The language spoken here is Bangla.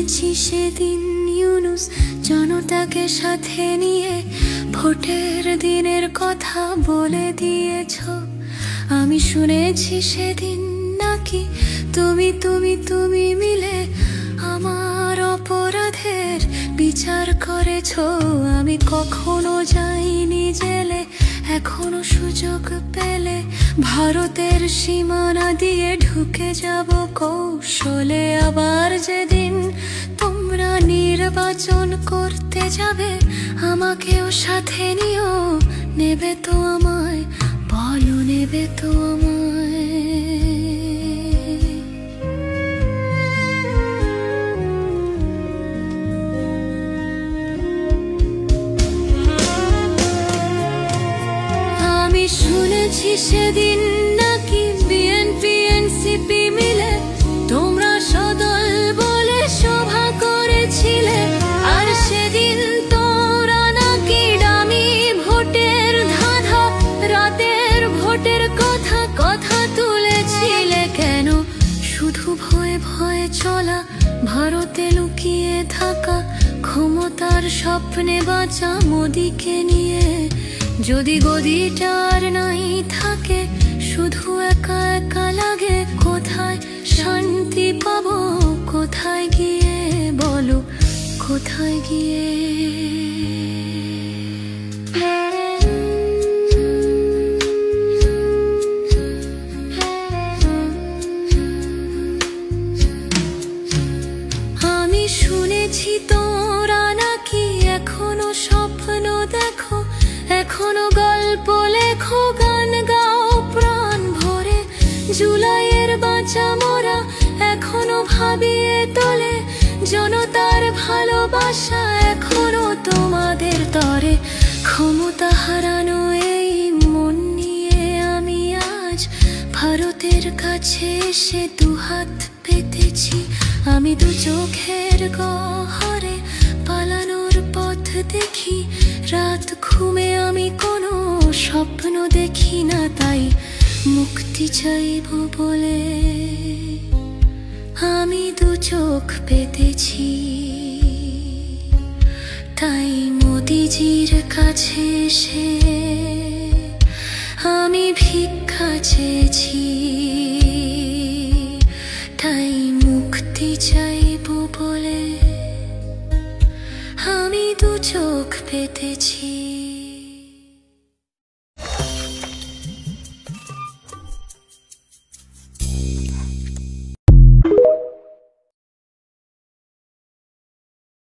শুনেছি সেদিন ইউনুস জনতাকে সাথে নিয়ে ভোটের দিনের কথা বলে দিয়েছ। আমি শুনেছি সেদিন নাকি তুমি তুমি তুমি মিলে আমার অপরাধের বিচার করেছ। আমি কখনো যাইনি জেলে, এখনো সুযোগ পেলে ভারতের সীমানা দিয়ে ঢুকে যাব কৌশলে। আবার যেদিন তোমরা নির্বাচন করতে যাবে আমাকেও সাথে নিও, নেবে তো আমায়, বলো নেবে তো আমায়। আমি শুনেছি সেদিন নাকি বিএনপি এনসিপি মিলে তোমরা সদল বলে সভা করেছিলে। আর সেদিন তোমরা নাকি ডামি ভোটের ধাঁধা, রাতের ভোটের কথা কথা তুলেছিলে। কেন শুধু ভয়ে ভয়ে চলা, ভারতে লুকিয়ে থাকা, ক্ষমতার স্বপ্নে বাঁচা মোদিকে নিয়ে? যদি গদিটার নাই থাকে, শুধু একা একা লাগে, কোথায় শান্তি পাবো, কোথায় গিয়ে বলো, কোথায় গিয়ে? আমি শুনেছি তোরা নাকি এখনো স্বপ্ন দেখো, এখনো গল্প লেখো, গান গাও প্রাণ ভরে। জুলাইয়ের বাঁচা মোরা এখনো ভাবিয়ে তোলে জনতার ভালোবাসা, এখনো তোমাদের তরে। ক্ষমতা হারানো এই মন নিয়ে আমি আজ ভারতের কাছে এসে দুহাত পেতেছি। আমি দু চোখের গহরে পালানোর পথ দেখি, রাত ঘুমে আমি কোনো স্বপ্ন দেখি না, তাই মুক্তি চাইব বলে আমি দু চোখ পেতেছি। তাই মোদিজির কাছে এসে আমি ভিক্ষা চেয়েছি, তাই মুক্তি চাইব বলে আমি দু চোখ পেতেছি।